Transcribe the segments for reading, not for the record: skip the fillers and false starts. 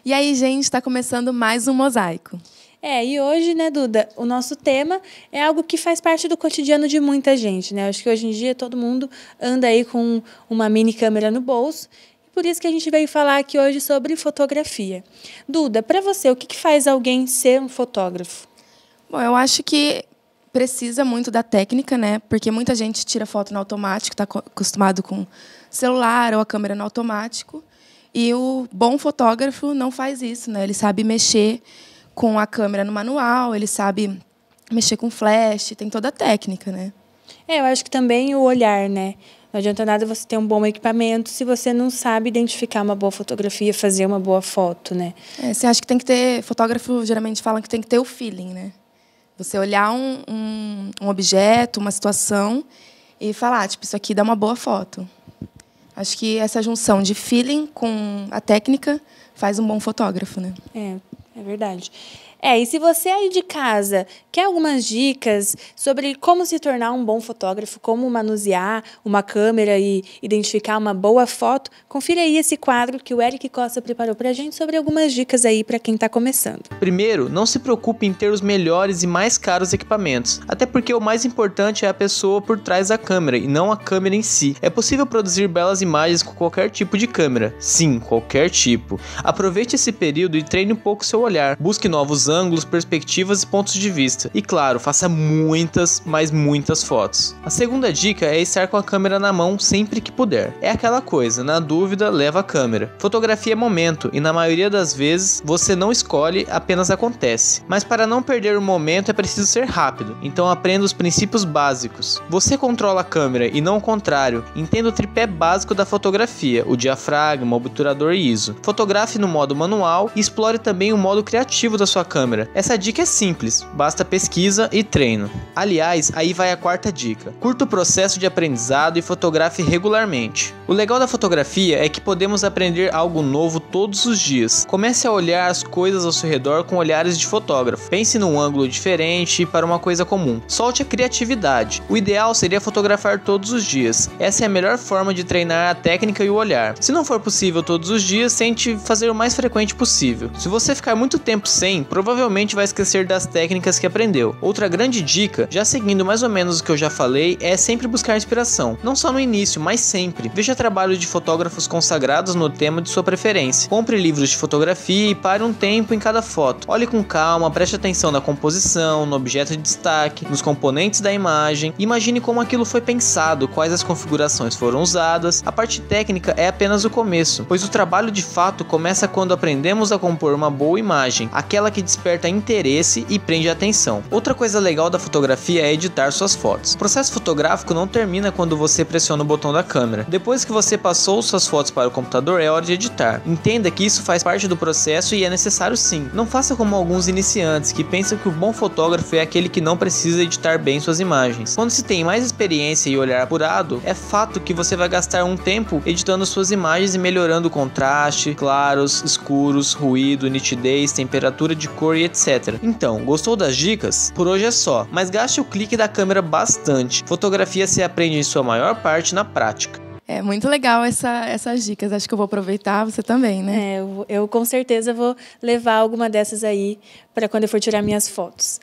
E aí, gente, está começando mais um Mosaico. E hoje, né, Duda, o nosso tema é algo que faz parte do cotidiano de muita gente, né? Acho que hoje em dia todo mundo anda aí com uma mini câmera no bolso. E por isso que a gente veio falar aqui hoje sobre fotografia. Duda, para você, o que faz alguém ser um fotógrafo? Bom, eu acho que precisa muito da técnica, né? Porque muita gente tira foto no automático, está acostumado com celular ou a câmera no automático. E o bom fotógrafo não faz isso, né? Ele sabe mexer com a câmera no manual, ele sabe mexer com flash, tem toda a técnica, né? Eu acho que também o olhar, né? Não adianta nada você ter um bom equipamento se você não sabe identificar uma boa fotografia, fazer uma boa foto, né? Você acha que tem que ter... Fotógrafo geralmente fala que tem que ter o feeling, né? Você olhar um objeto, uma situação e falar, tipo, isso aqui dá uma boa foto. Acho que essa junção de feeling com a técnica faz um bom fotógrafo, né? É verdade. E se você aí de casa quer algumas dicas sobre como se tornar um bom fotógrafo, como manusear uma câmera e identificar uma boa foto, confira aí esse quadro que o Eric Costa preparou para a gente sobre algumas dicas aí para quem está começando. Primeiro, não se preocupe em ter os melhores e mais caros equipamentos, até porque o mais importante é a pessoa por trás da câmera e não a câmera em si. É possível produzir belas imagens com qualquer tipo de câmera. Sim, qualquer tipo. Aproveite esse período e treine um pouco seu olhar. Busque novos ângulos, perspectivas e pontos de vista. E claro, faça muitas, mas muitas fotos. A segunda dica é estar com a câmera na mão sempre que puder. É aquela coisa, na dúvida, leva a câmera. Fotografia é momento e na maioria das vezes você não escolhe, apenas acontece. Mas para não perder o momento é preciso ser rápido, então aprenda os princípios básicos. Você controla a câmera e não o contrário. Entenda o tripé básico da fotografia, o diafragma, o obturador e ISO. Fotografe no modo manual e explore também o modo criativo da sua câmera. Essa dica é simples, basta pesquisa e treino. Aliás, aí vai a quarta dica. Curta o processo de aprendizado e fotografe regularmente. O legal da fotografia é que podemos aprender algo novo todos os dias. Comece a olhar as coisas ao seu redor com olhares de fotógrafo. Pense num ângulo diferente para uma coisa comum. Solte a criatividade. O ideal seria fotografar todos os dias. Essa é a melhor forma de treinar a técnica e o olhar. Se não for possível todos os dias, tente fazer o mais frequente possível. Se você ficar muito tempo sem, provavelmente vai esquecer das técnicas que aprendeu. Outra grande dica, já seguindo mais ou menos o que eu já falei, é sempre buscar inspiração. Não só no início, mas sempre. Veja trabalho de fotógrafos consagrados no tema de sua preferência. Compre livros de fotografia e pare um tempo em cada foto. Olhe com calma, preste atenção na composição, no objeto de destaque, nos componentes da imagem. Imagine como aquilo foi pensado, quais as configurações foram usadas. A parte técnica é apenas o começo, pois o trabalho de fato começa quando aprendemos a compor uma boa imagem, aquela que desperta interesse e prende a atenção. Outra coisa legal da fotografia é editar suas fotos. O processo fotográfico não termina quando você pressiona o botão da câmera. Depois que você passou suas fotos para o computador, é hora de editar. Entenda que isso faz parte do processo e é necessário sim. Não faça como alguns iniciantes que pensam que o bom fotógrafo é aquele que não precisa editar bem suas imagens. Quando se tem mais experiência e olhar apurado, é fato que você vai gastar um tempo editando suas imagens e melhorando o contraste, claros, escuros, ruído, nitidez, temperatura de cor e etc. Então, gostou das dicas? Por hoje é só, mas gaste o clique da câmera bastante. Fotografia se aprende em sua maior parte na prática. É muito legal essas dicas. Acho que eu vou aproveitar, você também, né? Eu com certeza vou levar alguma dessas aí para quando eu for tirar minhas fotos.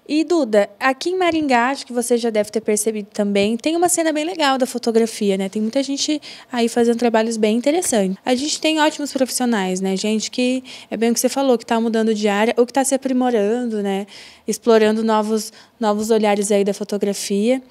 E, Duda, aqui em Maringá, acho que você já deve ter percebido também, tem uma cena bem legal da fotografia, né? Tem muita gente aí fazendo trabalhos bem interessantes. A gente tem ótimos profissionais, né? Gente que, é bem o que você falou, que está mudando de área ou que está se aprimorando, né? Explorando novos olhares aí da fotografia.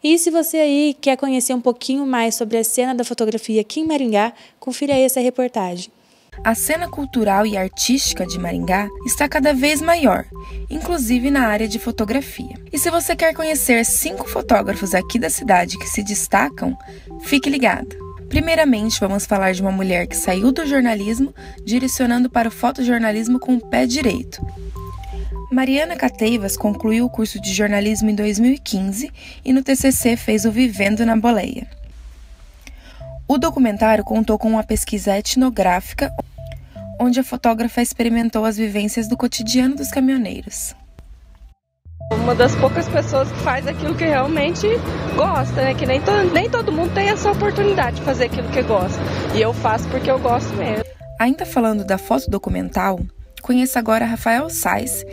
E se você aí quer conhecer um pouquinho mais sobre a cena da fotografia aqui em Maringá, confira aí essa reportagem. A cena cultural e artística de Maringá está cada vez maior, inclusive na área de fotografia. E se você quer conhecer 5 fotógrafos aqui da cidade que se destacam, fique ligado. Primeiramente, vamos falar de uma mulher que saiu do jornalismo, direcionando para o fotojornalismo com o pé direito. Mariana Cateivas concluiu o curso de jornalismo em 2015 e no TCC fez o Vivendo na Boleia. O documentário contou com uma pesquisa etnográfica, onde a fotógrafa experimentou as vivências do cotidiano dos caminhoneiros. Uma das poucas pessoas que faz aquilo que realmente gosta, né? Que nem todo mundo tem essa oportunidade de fazer aquilo que gosta. E eu faço porque eu gosto mesmo. Ainda falando da foto documental, conheça agora Rafael Sais,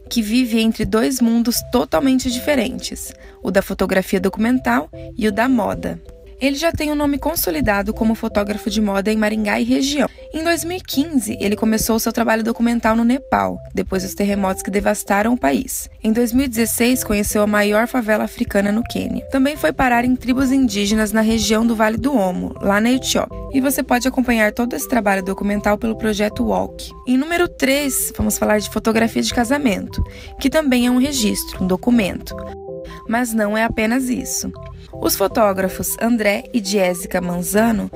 que vive entre dois mundos totalmente diferentes, o da fotografia documental e o da moda. Ele já tem um nome consolidado como fotógrafo de moda em Maringá e região. Em 2015, ele começou seu trabalho documental no Nepal, depois dos terremotos que devastaram o país. Em 2016, conheceu a maior favela africana no Quênia. Também foi parar em tribos indígenas na região do Vale do Omo, lá na Etiópia. E você pode acompanhar todo esse trabalho documental pelo projeto Walk. Em número 3, vamos falar de fotografia de casamento, que também é um registro, um documento. Mas não é apenas isso. Os fotógrafos André e Jéssica Manzano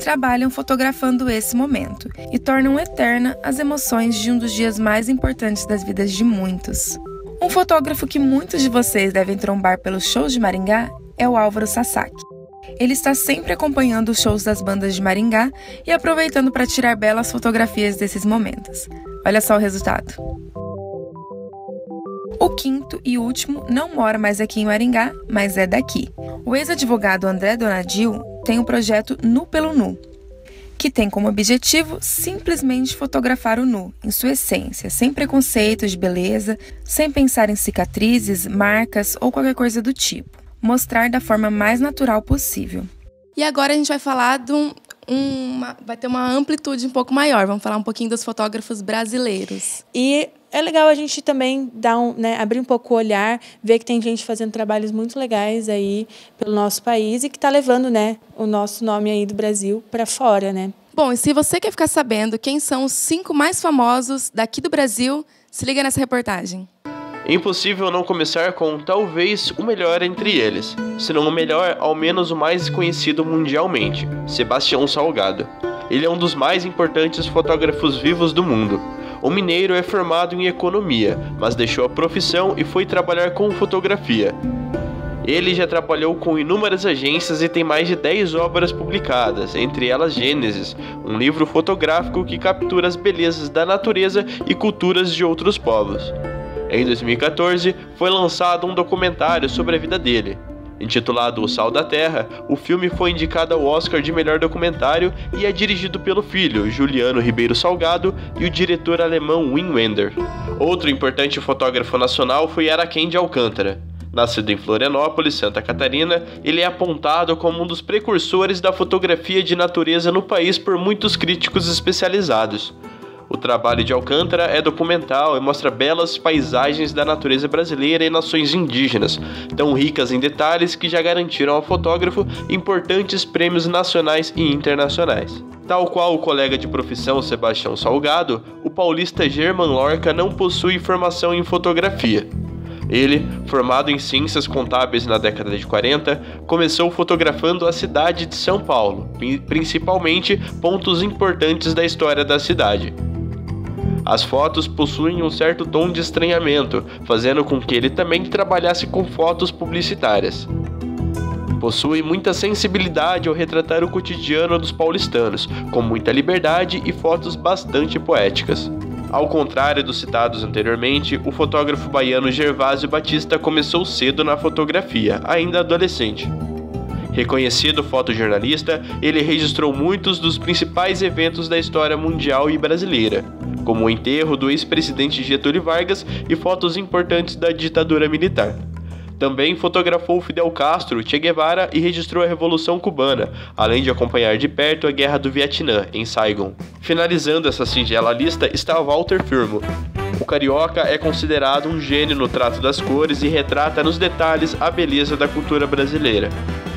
trabalham fotografando esse momento e tornam eterna as emoções de um dos dias mais importantes das vidas de muitos. Um fotógrafo que muitos de vocês devem trombar pelos shows de Maringá é o Álvaro Sasaki. Ele está sempre acompanhando os shows das bandas de Maringá e aproveitando para tirar belas fotografias desses momentos. Olha só o resultado. O quinto e último não mora mais aqui em Maringá, mas é daqui. O ex-advogado André Donadil tem o projeto Nu pelo Nu, que tem como objetivo simplesmente fotografar o nu, em sua essência, sem preconceitos de beleza, sem pensar em cicatrizes, marcas ou qualquer coisa do tipo. Mostrar da forma mais natural possível. E agora a gente vai falar vai ter uma amplitude um pouco maior. Vamos falar um pouquinho dos fotógrafos brasileiros. E é legal a gente também abrir um pouco o olhar, ver que tem gente fazendo trabalhos muito legais aí pelo nosso país e que está levando, o nosso nome aí do Brasil para fora, né? Bom, e se você quer ficar sabendo quem são os 5 mais famosos daqui do Brasil, se liga nessa reportagem. É impossível não começar com talvez o melhor entre eles, se não o melhor, ao menos o mais conhecido mundialmente, Sebastião Salgado. Ele é um dos mais importantes fotógrafos vivos do mundo. O mineiro é formado em economia, mas deixou a profissão e foi trabalhar com fotografia. Ele já trabalhou com inúmeras agências e tem mais de 10 obras publicadas, entre elas Gênesis, um livro fotográfico que captura as belezas da natureza e culturas de outros povos. Em 2014, foi lançado um documentário sobre a vida dele. Intitulado O Sal da Terra, o filme foi indicado ao Oscar de melhor documentário e é dirigido pelo filho, Juliano Ribeiro Salgado, e o diretor alemão Wim Wenders. Outro importante fotógrafo nacional foi Araquém de Alcântara. Nascido em Florianópolis, Santa Catarina, ele é apontado como um dos precursores da fotografia de natureza no país por muitos críticos especializados. O trabalho de Alcântara é documental e mostra belas paisagens da natureza brasileira e nações indígenas, tão ricas em detalhes que já garantiram ao fotógrafo importantes prêmios nacionais e internacionais. Tal qual o colega de profissão Sebastião Salgado, o paulista German Lorca não possui formação em fotografia. Ele, formado em ciências contábeis na década de 40, começou fotografando a cidade de São Paulo, principalmente pontos importantes da história da cidade. As fotos possuem um certo tom de estranhamento, fazendo com que ele também trabalhasse com fotos publicitárias. Possui muita sensibilidade ao retratar o cotidiano dos paulistanos, com muita liberdade e fotos bastante poéticas. Ao contrário dos citados anteriormente, o fotógrafo baiano Gervásio Batista começou cedo na fotografia, ainda adolescente. Reconhecido fotojornalista, ele registrou muitos dos principais eventos da história mundial e brasileira, como o enterro do ex-presidente Getúlio Vargas e fotos importantes da ditadura militar. Também fotografou Fidel Castro, Che Guevara e registrou a Revolução Cubana, além de acompanhar de perto a Guerra do Vietnã, em Saigon. Finalizando essa singela lista está Walter Firmo. O carioca é considerado um gênio no trato das cores e retrata nos detalhes a beleza da cultura brasileira.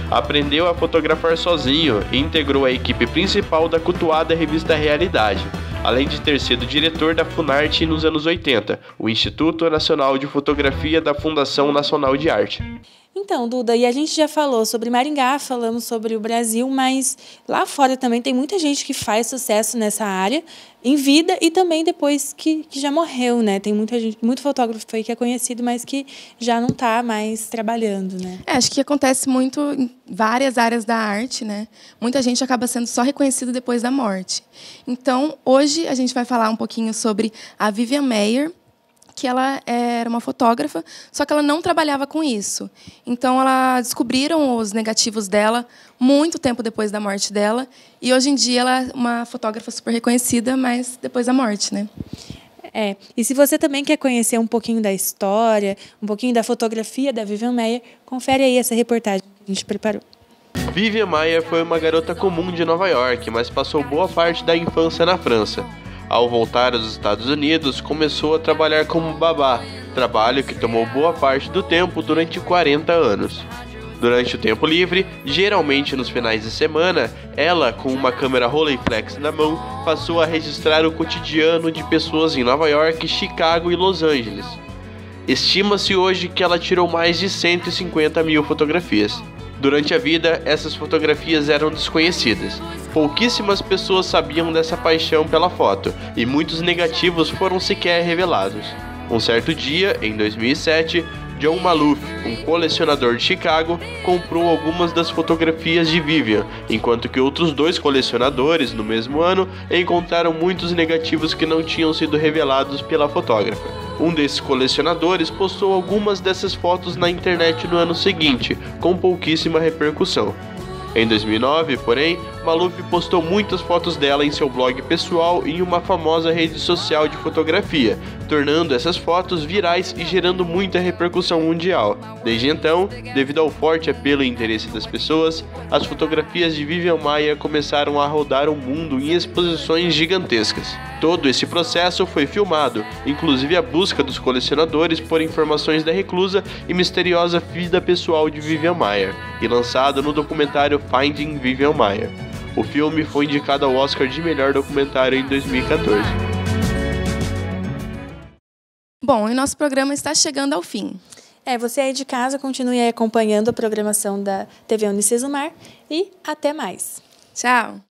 Aprendeu a fotografar sozinho e integrou a equipe principal da cultuada revista Realidade, além de ter sido diretor da Funarte nos anos 80, o Instituto Nacional de Fotografia da Fundação Nacional de Arte. Então, Duda, e a gente já falou sobre Maringá, falamos sobre o Brasil, mas lá fora também tem muita gente que faz sucesso nessa área, em vida e também depois que já morreu, né? Tem muita gente, muito fotógrafo aí que é conhecido, mas que já não está mais trabalhando, né? Acho que acontece muito em várias áreas da arte, né? Muita gente acaba sendo só reconhecido depois da morte. Então, hoje a gente vai falar um pouquinho sobre a Vivian Maier, que ela era uma fotógrafa, só que ela não trabalhava com isso. Então, ela descobriram os negativos dela muito tempo depois da morte dela. E, hoje em dia, ela é uma fotógrafa super reconhecida, mas depois da morte, né? E se você também quer conhecer um pouquinho da história, um pouquinho da fotografia da Vivian Maier, confere aí essa reportagem que a gente preparou. Vivian Maier foi uma garota comum de Nova York, mas passou boa parte da infância na França. Ao voltar aos Estados Unidos, começou a trabalhar como babá, trabalho que tomou boa parte do tempo durante 40 anos. Durante o tempo livre, geralmente nos finais de semana, ela, com uma câmera Rolleiflex na mão, passou a registrar o cotidiano de pessoas em Nova York, Chicago e Los Angeles. Estima-se hoje que ela tirou mais de 150 mil fotografias. Durante a vida, essas fotografias eram desconhecidas. Pouquíssimas pessoas sabiam dessa paixão pela foto, e muitos negativos foram sequer revelados. Um certo dia, em 2007, John Maloof, um colecionador de Chicago, comprou algumas das fotografias de Vivian, enquanto que outros 2 colecionadores, no mesmo ano, encontraram muitos negativos que não tinham sido revelados pela fotógrafa. Um desses colecionadores postou algumas dessas fotos na internet no ano seguinte, com pouquíssima repercussão. Em 2009, porém, Maloof postou muitas fotos dela em seu blog pessoal e em uma famosa rede social de fotografia, tornando essas fotos virais e gerando muita repercussão mundial. Desde então, devido ao forte apelo e interesse das pessoas, as fotografias de Vivian Maier começaram a rodar o mundo em exposições gigantescas. Todo esse processo foi filmado, inclusive a busca dos colecionadores por informações da reclusa e misteriosa vida pessoal de Vivian Maier, e lançado no documentário Finding Vivian Maier. O filme foi indicado ao Oscar de melhor documentário em 2014. Bom, e nosso programa está chegando ao fim. Você aí de casa, continue aí acompanhando a programação da TV Unicesumar e até mais. Tchau!